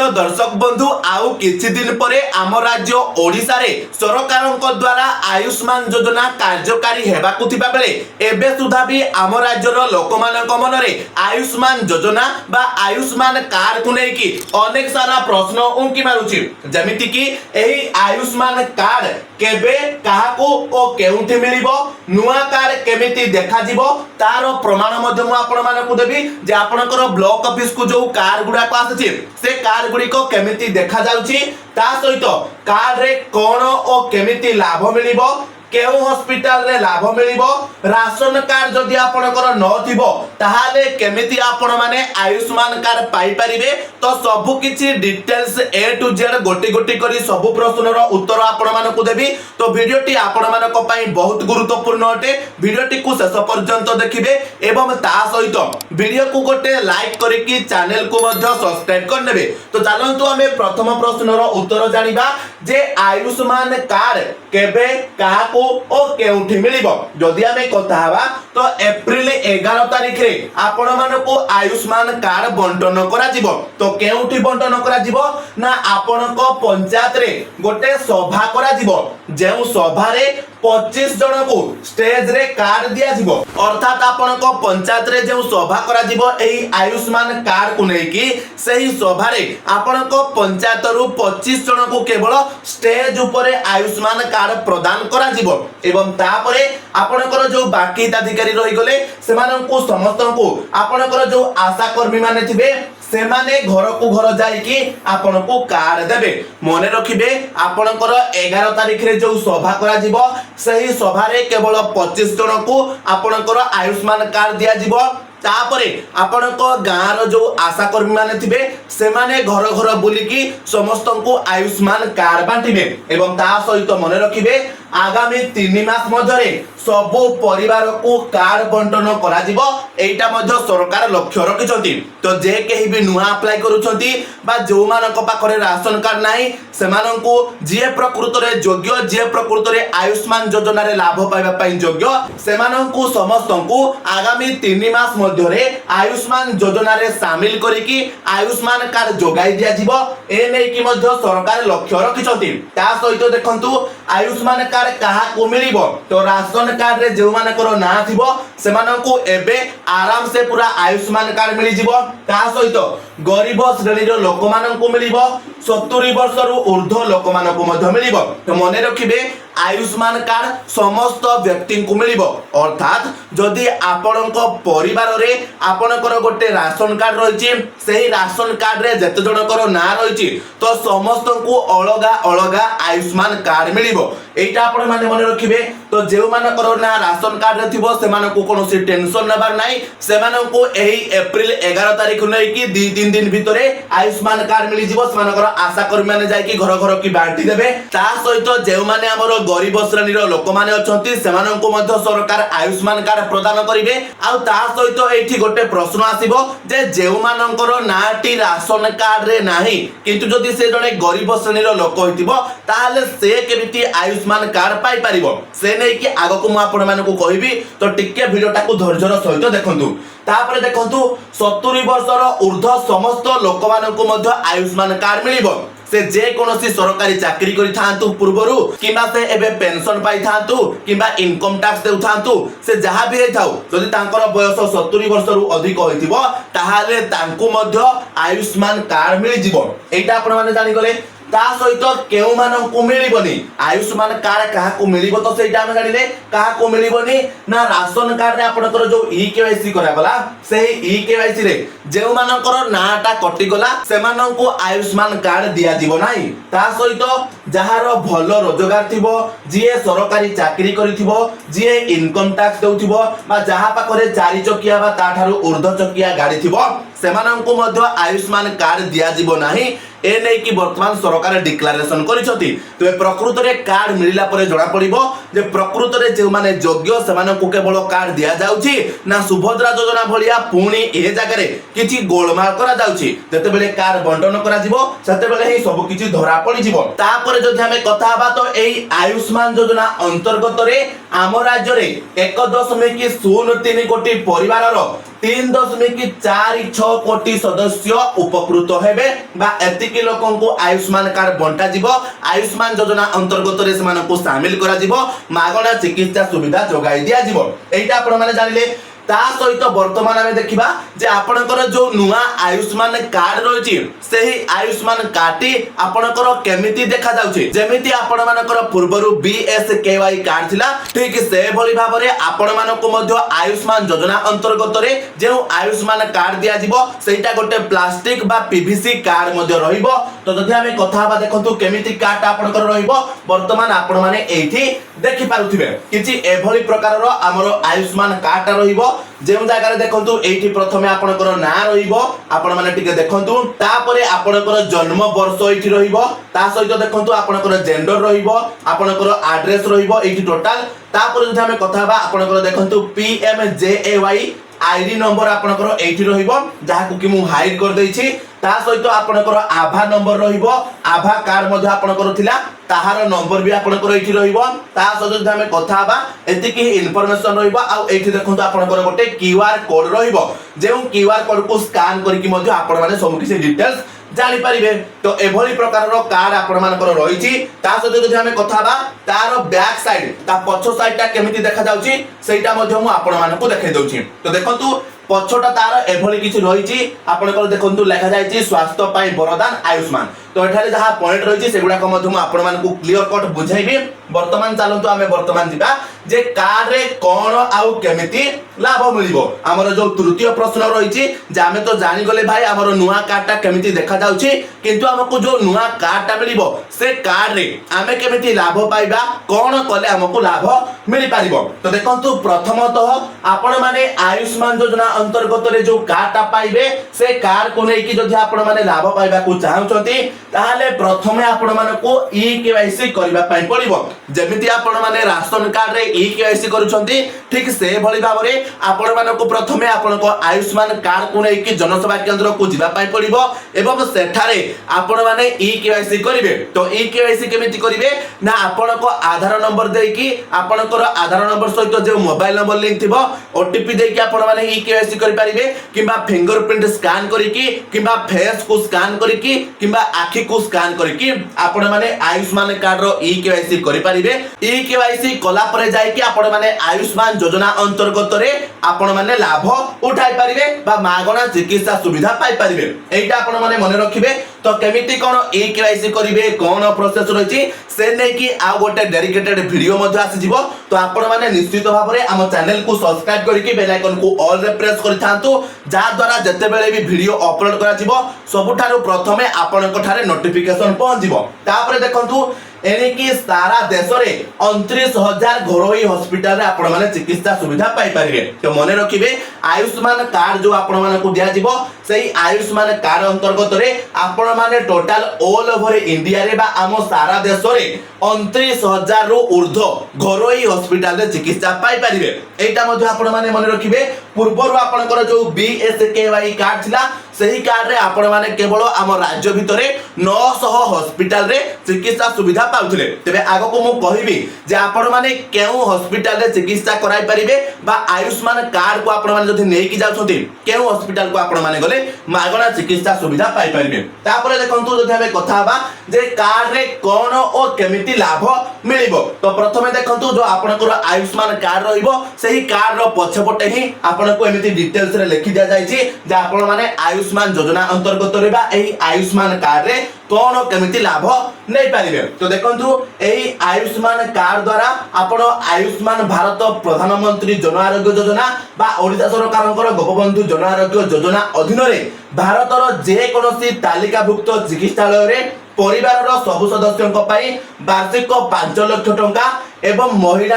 तो दर्शक बंधु आउ किछि दिन परे आम राज्य ओडिशा रे सरकारक द्वारा आयुष्मान योजना कार्यकारी हेबाकु थिबा बेले एबे सुधा भी आम राज्यर लोकमानक मनरे आयुष्मान योजना बा आयुष्मान कार्ड को नेकी अनेक सारा प्रश्न उंकी मारुछि। जेमिति कि एही आयुष्मान कार्ड केबे काहाकू ओ केउंठी मिलिबो, नुआ कार्ड केमिति देखा जिवो तार प्रमाण मध्ये मु आपण मानकु देबी जे आपनकर ब्लॉक ऑफिस को जो कार्ड गुडा को आछि से कार्ड गुडी को केमिति देखा जाउछि, ता सहित कार्ड रे कोन ओ केमिति लाभ मिलिबो, केउ हॉस्पिटल रे लाभ मिलिबो, राशन कार्ड जदि आपनकर न थिबो ताहाले केमिति आपण माने आयुष्मान कार्ड पाई परिबे। तो सब किछि डिटेल्स ए टू जेड गोटी गोटी करी सब प्रश्नर उत्तर आपण मानकु देबी। तो वीडियोटी आपण मानक पई बहुत गुरुत्वपूर्ण अटे। वीडियोटी को शेष पर्यंत देखिबे एवं ता सहित वीडियो को गोटे लाइक करिकि चैनल को मध्य सब्सक्राइब कर नेबे। तो चलंतु हमें प्रथम प्रश्नर उत्तर जानिबा जे आयुष्मान कार्ड केबे काहाकू ओ केउठी मिलिबो। जदि हमें कथा हवा तो एप्रिल 11 तारिख रे आपण मानको आयुष्मान कार्ड बंटन करा जिवो। तो केउठी बंटन करा जिवो ना आपनको पंचायत रे गोटे सभा करा जिवो, जेउ सभा रे 25 जन को स्टेज रे कार्ड दिया जिवो। अर्थात आपनको पंचायत रे जेउ सभा करा जिवो एही आयुष्मान कार्ड को नेकी सही सभा रे आपनको पंचायत रु 25 जन को केवल स्टेज ऊपर आयुष्मान कार्ड प्रदान करा जिवो एवं तापरे आपनकर जो बाकी हिताधिकारी रही गले सेमानंकु समस्तंकु आपनकर जो आशा कर्मी माने थिबे सेमाने घर को घर जाइकी आपनको कार्ड देबे। मने रखिबे आपनकर 11 तारिख रे जो सभा करा जिवो सही सभा रे केवल 25 जन को आपनकर आयुष्मान कार्ड दिया जिवो। तापरे आपनको गाँ रो जो आशा कर्मी माने थिबे सेमाने घर घर बुलिकी समस्तंकु आयुष्मान कार्ड बांटिबे एवं ता सहित मने रखिबे आगामी 3 मास मध्यरे सब परिवार को कार्ड बंटन करा जिवो। एटा मध्य सरकार लक्ष्य रखिछंती। तो जे केही भी नुआ अप्लाई करूछंती बा जो मानक पाखरे राशन कार्ड नाही सेमानंकु जे प्रकृत रे योग्य जे प्रकृत रे आयुष्मान योजना रे लाभ पाइबा पई योग्य सेमानंकु समस्तंकु आगामी 3 मास मध्यरे आयुष्मान योजना रे शामिल करिकी आयुष्मान कार्ड जोगाई दिया जिवो। ए नै कि मध्य सरकार लक्ष्य रखिछंती। ता सहित देखंतु आयुष्मान कार्ड कहा को मिलिबो। तो राशन कार्ड रे जो मानकर ना थिबो सेमानंकु एबे आराम से पूरा आयुष्मान कार्ड मिली जिवो। ता सहित गरीब श्रेणी रो लोक माननकु मिलिबो, 70 वर्ष रु ऊर्ध्व लोक माननकु मध्य मिलिबो। तो मने रखिबे आयुष्मान कार्ड समस्त व्यक्ति को मिलिबो। अर्थात जदि आपनको परिवार रे आपनकर गोटे राशन कार्ड रहिछि सेही राशन कार्ड रे जते जनकर ना रहिछि तो समस्त को अलगा अलगा आयुष्मान कार्ड मिलिबो। एटा आपण माने मने रखिबे। तो जेउ मानकर ना राशन कार्ड रे थिबो सेमानकु कोनोसी टेंशन नबार नाही। सेमानकु एही एप्रिल 11 तारिख नै कि 2-3 दिन भितरे आयुष्मान कार्ड मिलि जिवो। सेमानकर आशा कर्मी माने जाय कि घर घर की बांटी देबे। ता सहित जेउ माने हमर गरीब श्रेणी लोक माने अछंती सेमानंकु मध्य सरकार आयुष्मान कार्ड प्रदान करिवे। आ ता सहित एठी गोटे प्रश्न आसीबो जे जेउ मानकर नाटी राशन कार्ड रे नाही किंतु जदि से जने गरीब श्रेणी लोक होइतिबो ताहाले से केमिति आयुष्मान कार्ड पाई परिबो से नै कि आगो को मु आपण मानकु कहिबी। तो टिके वीडियोटा को धैर्यर सहित देखंतु। तापरे देखंतु 70 वर्षर ऊर्ध्व समस्त लोक मानकु मध्य आयुष्मान कार्ड मिलिबो। से जे कोनोसी सरकारी चाकरी करि थांतु पूर्वरु किबा से एबे पेंशन पाई थांतु किबा इनकम टैक्स देउ थांतु से जहा भी हेथाउ जदि तांकर बयस 70 वर्षरु अधिक होइतिबो ताहाले तांकु मध्य आयुष्मान कार्ड मिलि जिवो। एटा आपण माने जानि गले। ता सहित केउ मानकु मिलिबोनी आयुष्मान कार्ड काहा को मिलिबो। तो सेटा हम जानिले काहा को मिलिबोनी ना राशन कार्ड रे आपनकर जो ई केवाईसी करा गला सेही ई केवाईसी रे जेउ मानकर नाटा कटि गला सेमानंकु आयुष्मान कार्ड दिया दिबो नाही। ता सहित जहार भल रोजगार थिबो जिए सरकारी चाकरी करिथिबो जिए इनकम टैक्स देउथिबो बा जहा पाखरे 4 चकिया बा ताठारु ऊर्ध्व चकिया गाड़ी थिबो सेमानंकु मध्य आयुष्मान कार्ड दिया दिबो नाही। ए नै कि वर्तमान सरकार डिक्लेरेशन करिसथि। तो ए प्रकृत रे कार्ड मिलिला परे जणा पड़िबो जे प्रकृत रे जे माने योग्य सेमानंकु केवल कार्ड दिया जाउछि ना सुभद्रा योजना भलिया पुणी ए जगह रे किछि गोलमाल करा जाउछि। जते बेले कार्ड बंटन करा जिवो सते बेले ही सब किछि धरा पड़ी जिवो। तापरे जदि हमें कथा हबा तो एई आयुष्मान योजना अंतर्गत रे आम राज्य रे 1.03 कोटी परिवार 3.46 कोटी सदस्य उपकृत हेबे बा एतिकी लोकन को आयुष्मान कार्ड बंटा जिवो। आयुष्मान योजना अंतर्गत रे समान को शामिल करा जिवो, मागणा चिकित्सा सुविधा जोगाई दिया जिवो। एटा आपण माने जानिले। ता सहित वर्तमान आमे देखिबा जे आपणकर जो नुआ आयुष्मान कार्ड रहिछि सेही आयुष्मान कार्डटी आपणकर केमिति देखा जाउछि। जेमिति आपण मानकर पूर्वरु बीएसकेवाई कार्ड थिला, ठीक से भली भाबरे आपण मानको मध्य आयुष्मान योजना अंतर्गत रे जे आयुष्मान कार्ड दिया जिवो सेटा गोटे प्लास्टिक बा पीवीसी कार्ड मध्य रहिबो। तो जदि आमे कथा बा देखंतु केमिति कार्ड आपणकर रहिबो, वर्तमान आपण माने एठी देखि पारुथिबे किछि एभली प्रकारर हमर आयुष्मान कार्ड रहिबो। जेउ जगह देखंतु एठी प्रथमे आपणकर ना रहिबो, आपण माने टिके देखंतु, तापरे आपणकर जन्म वर्ष एठी रहिबो, ता सहित देखंतु आपणकर जेंडर रहिबो, आपणकर एड्रेस रहिबो एठी टोटल। तापरे जदि हमें कथा बा आपणकर देखंतु पीएमजेएवाई आईडी नंबर आपणकर एठी रहिबो, जहा को कि मु हाइड कर दैछि। ता सहित आपणकर आभा नंबर रहिबो, आभा कार्ड मध्ये आपणकर थिला ताहार नंबर भी आपणकर एठी रहिबो। ता सहित जदि हमें कथा बा एतिकी इन्फॉर्मेशन रहिबो। आ एठी देखंतु आपणकर गोटे क्यूआर कोड रहिबो, जेउ क्यूआर कोड को स्कैन करके मध्ये आपण माने सब किछि डिटेल्स जानि परिबे। तो एभली प्रकार रो कार्ड आपण मानकर रहिछि। ता सहित जदि हमें कथा बा तार बैक साइड ता पछो साइड ता केमिति देखा जाउछि सेटा मध्ये मु आपण मानको देखाइ दउछि। तो देखंतु पछोटा तार एभली किछि रहिछि, आपणकर देखंतु लेखा जायछि स्वास्थ्य पाई वरदान आयुष्मान। तो एठारे जहा पॉइंट रहिछि सेगुडा को मध्ये मु आपण मानको क्लियर कट बुझाइबी। वर्तमान चलंतु आमे वर्तमान जिबा जे कार्ड रे कोन आउ केमिति लाभ मिलिबो। हमर जो तृतीय प्रश्न रहिछि जे आमे तो जानि गले भाई हमर नुवा कार्डटा केमिति देखा जाउछि, किंतु हमको जो नुवा कार्डटा मिलिबो से कार्ड रे आमे केमिति लाभ पाइबा, कोन कले हमको लाभ मिलि पारिबो। तो देखंतु प्रथमतः आपण माने आयुष्मान योजना अंतर्गत रे जो कार्डटा पाइबे से कार्ड को नै कि जदि आपण माने लाभ पाइबा को चाहउछंती ताहाले प्रथमे आपण मानको ई-केवाईसी करबा पई पड़िबो। जेमिति आपण माने राशन कार्ड रे ई-केवाईसी करूछंती, ठीक से भली भाबरे आपण मानको प्रथमे आपनको आयुष्मान कार्ड को नै कि जनसेवा केंद्र को जिबा पई पड़िबो एवं सेठारे आपण माने ई-केवाईसी करिवे। तो ई-केवाईसी केमिति करिवे ना आपनको आधार नंबर देई कि आपनकर आधार नंबर सहित जे मोबाइल नंबर लिंक थिबो ओटीपी देई कि आपण माने ई-केवाईसी करि परिबे, किबा फिंगरप्रिंट स्कैन करिकि, किबा फेस को स्कैन करिकि, किबा आखि को स्कैन करिकि आपण माने आयुष्मान कार्ड रो ई-केवाईसी करि परिबे। ई-केवाईसी कला परे जाय कि आपण माने आयुष्मान योजना अंतर्गत रे आपण माने लाभ उठाई परिबे बा मागणा चिकित्सा सुविधा पाई परिबे। एटा आपण माने मने रखिबे। तो केमिति कोन ई-केवाईसी करिवे, कोन प्रोसेस रहिछि से नै कि आ गोटे डेडिकेटेड वीडियो मध्ये आसी जिवो। तो आपण माने निश्चित भाबरे हम चैनल को सब्सक्राइब करिकि बेल आइकन को ऑल रे प्रेस करिथांतु, जा द्वारा जते बेले भी वीडियो अपलोड करा जिवो सबुठारु प्रथमे आपनक ठारे नोटिफिकेशन पहुंच जिवो। तापरे देखंतु एनिकी सारा देश रे 29,000 घरोई हॉस्पिटल रे आपण माने चिकित्सा सुविधा पाई परिबे। तो मने रखिबे आयुष्मान कार्ड जो आपण माने को दिया जिवो सेही आयुष्मान कार्ड अंतर्गत रे आपण माने टोटल ऑल ओवर इंडिया रे बा आम सारा देश रे 29,000 रु ऊर्ध्व घरोई हॉस्पिटल रे चिकित्सा पाई परिबे। एटा मध्ये आपण माने मने रखिबे पूर्वरु आपनकर जो बीएसकेवाई कार्ड थिला सही कार्ड रे आपण माने केवल आम राज्य भितरे 900 हॉस्पिटल रे चिकित्सा सुविधा पाउथिले। तबे आगो को मु कहिबी जे आपण माने केउ हॉस्पिटल रे चिकित्सा कराई परिबे बा आयुष्मान कार्ड को आपण माने जदि नेकी कि जाउछथि केउ हॉस्पिटल को आपण माने गले मागणा चिकित्सा सुविधा पाई परिबे। तापरे देखंतु जदि हमें कथा बा जे कार्ड रे कोन ओ केमिति लाभ मिलिबो। तो प्रथमे देखंतु जो आपनकर आयुष्मान कार्ड रहिबो सही कार्ड रो पछपटे ही आपनको एमिति डिटेल्स रे लिखि दिया जायछि जे आपण माने आयुष्मान योजना अंतर्गत रे बा एही आयुष्मान कार्ड रे कोन केमिति लाभ नै पारिबे। तो देखंतु एही आयुष्मान कार्ड द्वारा आपण आयुष्मान भारत प्रधानमंत्री जन आरोग्य योजना बा ओडिशा सरकारଙ୍କର गोपबंधु जन आरोग्य योजना अधीन रे भारतर जे कोनोसी तालिकाभुक्त चिकित्सालय रे परिवार सब सदस्यों वार्षिक 5 लाख टंका एवं महिला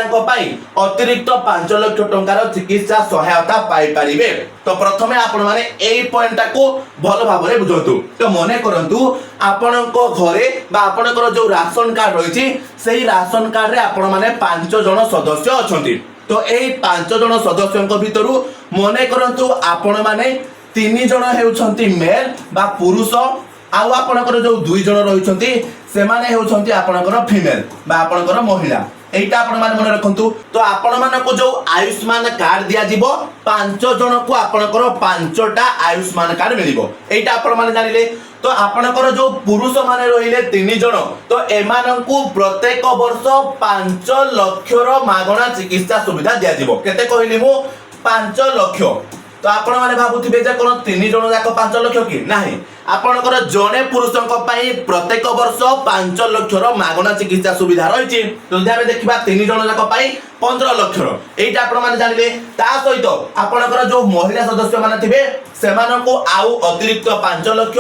अतिरिक्त 5 लाख टंकार चिकित्सा सहायता पाई परिबे। तो प्रथमे आपण माने एई पॉइंट को भल भाबरे बुझंतु। तो मने करंतु आपणको घरे बा आपणकर जो राशन कार्ड रहिछि सेही राशन कार्ड रे आपण माने 5 जण सदस्य अछंती। तो एई 5 जण सदस्यଙ୍କ भितरु मने करंतु आपण माने 3 जण हेउछंती मेल बा पुरुष आउ आपणकर जो 2 जण रहिछंती से माने हेउछंती आपणकर फीमेल बा आपणकर महिला। এইটা আপন মানে মনে রাখন্তু। তো আপন মানকু जो आयुष्मान कार्ड दिया जीवो 5 जन को आपनकर 5टा आयुष्मान कार्ड मिलिबो। এইটা আপন মানে জানিলে। तो आपनकर जो पुरुष माने रहिले 3 जन तो एमानकु प्रत्येक वर्ष 5 लाख रो मागणा चिकित्सा सुविधा दिया जीवो। केते कहली मु 5 लाख। तो आपण माने भाबुथिबे जे कोन 3 जन जाक 5 लाख कि नाही, आपनकर जणे पुरुषक पई प्रत्येक वर्ष 5 लाख रो मागणा चिकित्सा सुविधा रहिछि। तो जदि हमें देखिबा 3 जन जाक पई 15 लाख रो, एटा आपण माने जानिले। ता सहित आपनकर जो महिला सदस्य माने थिबे सेमानकु आउ अतिरिक्त 5 लाख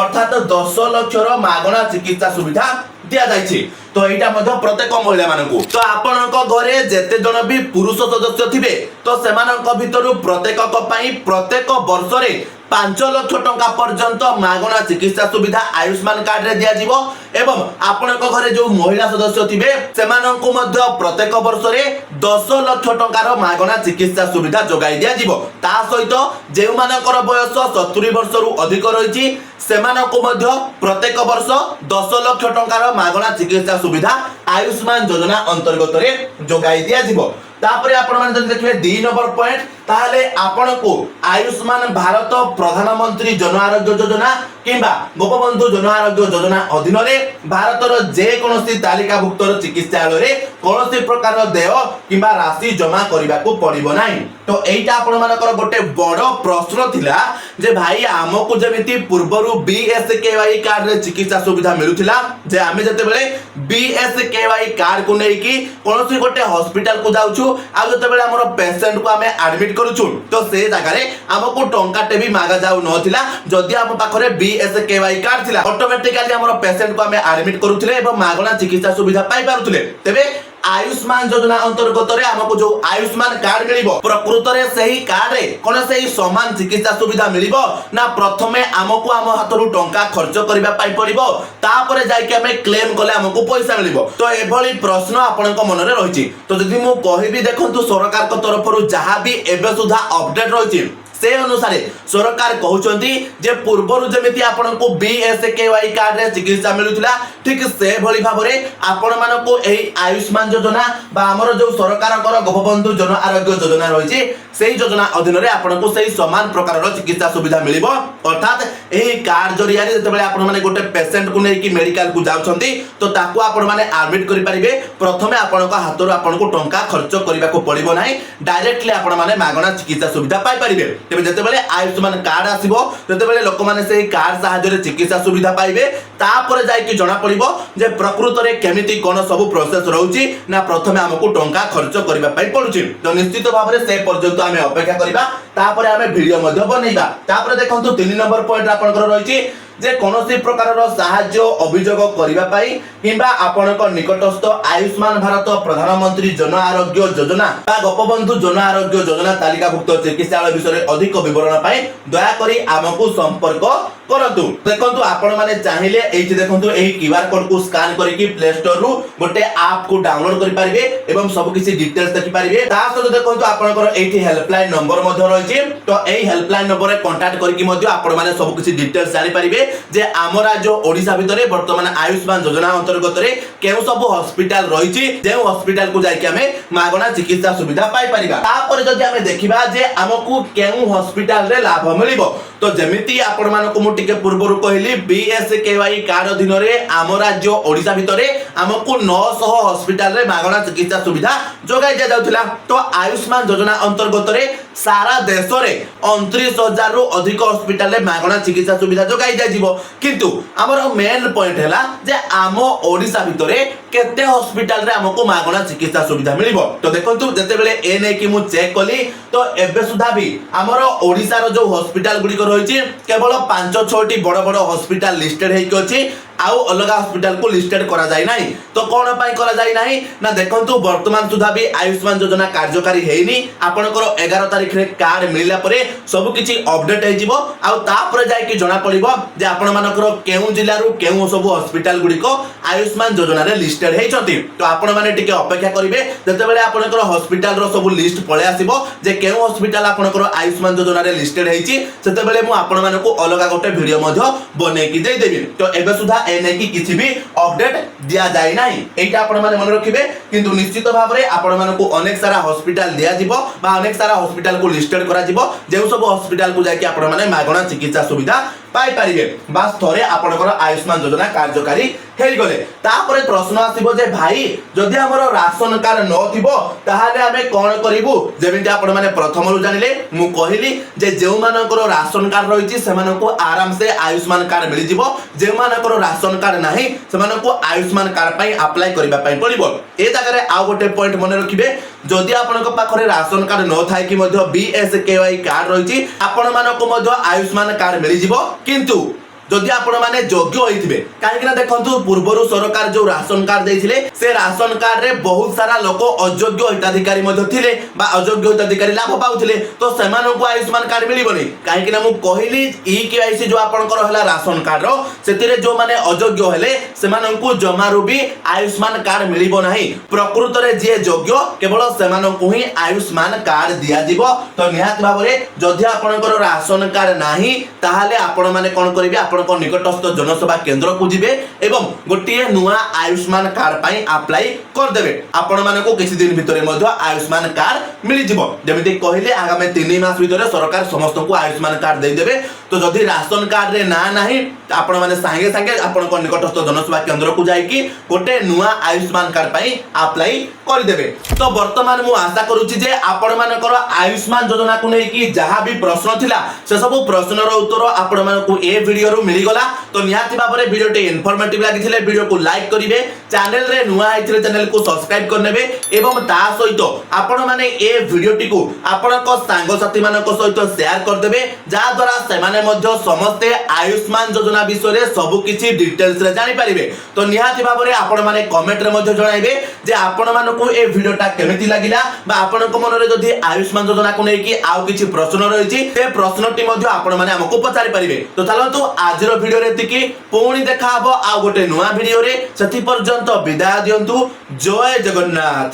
अर्थात 10 लाख रो मागणा चिकित्सा सुविधा दिया जाइछि। तो एटा मध्ये प्रत्येक महिला मानकु। तो आपनक घरे जेते जन भी पुरुष सदस्य थिबे तो सेमानक भितरु प्रत्येकक पई प्रत्येक वर्ष रे 5 लाख टंका पर्यंत मागणा चिकित्सा सुविधा आयुष्मान कार्ड रे दिया जीवो। एवं आपनक घरे जो महिला सदस्य थिबे सेमानकु मध्ये प्रत्येक वर्ष रे 10 लाख टंकार मागणा चिकित्सा सुविधा जोगाई दिया जीवो। ता सहित जे मानकर बयस 70 वर्ष रु अधिक रहिछि सेमानकु मध्ये प्रत्येक वर्ष 10 लाख टंकार मागणा चिकित्सा सुविधा आयुष्मान योजना अंतर्गत रे जोगाई दिया जीवो। तापरे आपण माने जदि देखिबे 2 नंबर पॉइंट ताहले आपनको आयुष्मान भारत प्रधानमंत्री जन आरोग्य योजना किंबा गोपबंधु जन आरोग्य योजना अधीन रे भारतर जे कोनोसी तालिकाभुक्त चिकित्सालय रे कोनोसी प्रकार देय किंबा राशि जमा करबा को पड़िबो नाही। तो एइटा आपण मानकर गोटे बड़ प्रश्न थिला जे भाई हमकु जेमिति पूर्वरु बीएसकेवाई कार्ड रे चिकित्सा सुविधा मिलुथिला जे आमे जते बेले बीएसकेवाई कार्ड को नै कि कोनोसी गोटे हॉस्पिटल को जाउछु आ जते बेले हमर पेशेंट को आमे एडमिट करूछु तो से जगह रे हमकु टंका टेबी मागा जाउ नथिला। जदि हम पाखरे बीएसकेवाई कार्ड थिला ऑटोमेटिकली हमर पेशेंट को आमे एडमिट करूथिले एवं मागणा चिकित्सा सुविधा पाई पारुथिले। तेबे आयुष्मान योजना अंतर्गत रे हमको जो आयुष्मान कार्ड मिलिबो प्रकृत रे सही कार्ड रे कोन सही समान चिकित्सा सुविधा मिलिबो ना प्रथमे हमको हम हातरु टंका खर्च करबा पाई पड़िबो तापरे जाय कि हमें क्लेम कले हमको पैसा मिलिबो। तो एभली प्रश्न आपनक मन रे रहिछि। तो जदि मु कहिबी देखंतु सरकार को तरफरु जहां भी एबे सुधा अपडेट रहिछि से अनुसार सरकार कहउचंती जे पूर्वरु जेमिति आपनको बीएसकेवाई कार्ड रे चिकित्सा मिलुथिला ठीक से भली भाबरे आपण मानको एही आयुष्मान योजना बा हमर जो सरकार कर गोपबंधु जन आरोग्य योजना रहिछि सेही योजना अधीन रे आपनको सेही समान प्रकार रो चिकित्सा सुविधा मिलिबो। अर्थात एही कार्ड जरिया रे जतबेले आपण माने गोटे पेशेंट को नै कि मेडिकल को जाउछंती तो ताको आपण माने एडमिट करि परिबे। प्रथमे आपनको हातरो आपनको टंका खर्च करिबा को पड़िबो नाही, डायरेक्टली आपण माने मागणा चिकित्सा सुविधा पाई परिबे। तेबे जतबेले आयुष्मान कार्ड आसीबो जतबेले लोक माने सेही कार्ड सहायता रे चिकित्सा सुविधा पाइबे तापरे जाय कि जणा पड़िबो जे प्रकृत रे केमिति कोन सब प्रोसेस रहउची ना प्रथमे हमकु टंका खर्च करिबा पई पडुची। तो निश्चित भाबरे से पर्यंत आमे अपेक्षा करिबा तापरे आमे वीडियो मध्ये बनैबा। तापरे देखंतु 3 नंबर पॉइंट आपनकर रहिची जे कोनोसी प्रकार रो सहाय्य अभियोग करिबा पाई किंबा आपनक निकटस्थ आयुष्मान भारत प्रधानमंत्री जन आरोग्य योजना बा गोपबंधु जन आरोग्य योजना तालिकाभुक्त चिकित्सालय विषय अधिक विवरण पाई दया करी हमकु संपर्क करंतु। देखंतु आपण माने चाहिले एठी देखंतु एही क्यूआर कोड को स्कैन करिकि प्ले स्टोर रु गोटे ऐप को डाउनलोड करि परिबे एवं सब किछि डिटेल्स देखि परिबे। ता सहित देखंतु आपनकर एठी हेल्पलाइन नंबर मध्ये रहिछि तो एही हेल्पलाइन नंबर रे कांटेक्ट करिकि मध्ये आपण माने सब किछि डिटेल्स जानि परिबे जे आम राज्य ओडिशा भितरे वर्तमान आयुष्मान योजना अंतर्गत रे केउ सब हॉस्पिटल रहिछि जे हॉस्पिटल को जाय कि हमें मागणा चिकित्सा सुविधा पाई परिबा। तापर जदि हमें देखिबा जे हमकु केउ हॉस्पिटल रे लाभ मिलिबो तो जेमिति आपण मानको मु टिके पूर्वरु कहली बीएसकेवाई कार्ड अधीन रे आम राज्य ओडिशा भितरे हमकु 900 हॉस्पिटल रे मागणा चिकित्सा सुविधा जोगाई दिया जाउथिला। तो आयुष्मान योजना अंतर्गत रे सारा देश रे 29,000 रु अधिक हॉस्पिटल रे मागणा चिकित्सा सुविधा जोगाई दिया जिवो। किंतु हमर मेन पॉइंट हैला जे आम ओडिशा भितरे केते हॉस्पिटल रे हमकु मागणा चिकित्सा सुविधा मिलिबो। तो देखंतु जते बेले ए नै कि मु चेक कली तो एबे सुधा भी हमर ओडिसा रो जो हॉस्पिटल गुडी को रहिछि केवल 5-6 टी बड़ बड़ हॉस्पिटल लिस्टेड हेइ अछि आउ अलगा हॉस्पिटल को लिस्टेड करा जाय नाही। तो कोन पई करा जाय नाही ना देखंतु वर्तमान सुधा भी आयुष्मान योजना कार्यकारी हेइनी आपनकर 11 तारीख रे कार्ड मिलला परे सब किछि अपडेट हे जिवो आ तापर जाय कि जणा पड़िबो जे आपण मानकर केउ जिल्ला रु केउ सब हॉस्पिटल गुडी को आयुष्मान योजना रे लिस्टेड हे छथि। तो आपण माने टिके अपेक्षा करिवे जते बेले आपनकर हॉस्पिटल रो सब लिस्ट पळे आसीबो जे केउ हॉस्पिटल आपनकर आयुष्मान योजना रे लिस्टेड हेछि सेते बेले मु आपण मानको अलगा गोटे वीडियो मध्ये बने कि दे देबी। तो एबे सुधा एने कि किछि भी अपडेट दिया जाय नाही एटा आपण माने मन रखिबे किंतु निश्चित भाव रे आपण मानको अनेक सारा हॉस्पिटल दिया जिवो बा अनेक सारा हॉस्पिटल को लिस्टेड करा जिवो जे सब हॉस्पिटल को जाय कि आपण माने मागणा चिकित्सा सुविधा पाई पारिबे बास थोरे आपनकर आयुष्मान योजना कार्यकारी हेई गले। तापरे प्रश्न आसीबो जे भाई जदि हमर राशन कार्ड न थिबो ताहाले हमें कोन करिवु जेमिति आपण माने प्रथम रु जानिले मु कहिली जे जेउ मानकर राशन कार्ड रहिछि सेमानको आराम से आयुष्मान कार्ड मिलि जिवो जे मानकर राशन कार्ड नाही सेमानको आयुष्मान कार्ड पई अप्लाई करिबा पई पड़िबो। ए जगह रे आ गोटे पॉइंट मने रखिबे जदि आपनक पाखरे राशन कार्ड न थाय कि मध्य बीएसकेवाई कार्ड रहिछि आपण मानको मध्य आयुष्मान कार्ड मिलि जिवो किंतु जदि आपण माने योग्य होइथिबे काहेकि ना देखंतु पूर्वरु सरकार जो राशन कार्ड देथिले से राशन कार्ड रे बहुत सारा लोक अयोग्य हिताधिकारी मध्ये थिले बा अयोग्य हिताधिकारी लाभ पाउथिले तो सेमानकु आयुष्मान कार्ड मिलिबोनी काहेकि ना मु कहिली ई केवाईसी जो आपनकर हला राशन कार्ड रो सेतिरे जो माने अयोग्य हेले सेमानकु जमारु भी आयुष्मान कार्ड मिलिबो नाही। प्रकृत रे जे योग्य केवल सेमानकु ही आयुष्मान कार्ड दिया दिबो। तो निहात भाबरे जदि आपनकर राशन कार्ड नाही ताहाले आपण माने कोन करिवे आपण निकटस्थ जनसेवा केंद्र को जिबे एवं गोटिए नुआ आयुष्मान कार्ड पई अप्लाई कर देबे आपण मानको किछि दिन भितरे मध्ये आयुष्मान कार्ड मिलि जिवो। जेमिति कहिले आगामी 3 मास भितरे सरकार समस्त को आयुष्मान कार्ड दे देबे। तो जदि राशन कार्ड रे ना नाही आपण माने संगे संगे आपण को निकटस्थ जनसेवा केंद्र को जाई कि गोटे नुआ आयुष्मान कार्ड पई अप्लाई कर देबे। तो वर्तमान मु आशा करूची जे आपण मानकर आयुष्मान योजना को नै कि जहा भी प्रश्न थिला से सब प्रश्न रो उत्तर आपण मानको ए वीडियो रू मिली गला। तो निहाती भाबरे वीडियो टे इन्फॉर्मेटिव लागिथिले वीडियो को लाइक करिवे चैनल रे नुआ आइथिले चैनल को सब्सक्राइब करनेबे एवं ता सहित आपण माने ए वीडियो टी को आपण को सांग साथी मानक सहित शेयर कर देबे जा द्वारा से माने मध्ये समस्त आयुष्मान योजना विषय रे सब किछि डिटेल्स रे जानि परिबे। तो निहाती भाबरे आपण माने कमेंट रे मध्ये जणाइबे जे आपण मानको ए वीडियो टा केमिति लागिला बा आपण को मन रे जदि आयुष्मान योजना को नै कि आउ किछि प्रश्न रहिछि ते प्रश्न टी मध्ये आपण माने हमको पचारि परिबे। तो चलंतु आज रो वीडियो रे तिकी पुणी देखा हबो आ गोटे नुआ वीडियो रे। सति पर्यंत विदाय दियंतु। जय जगन्नाथ।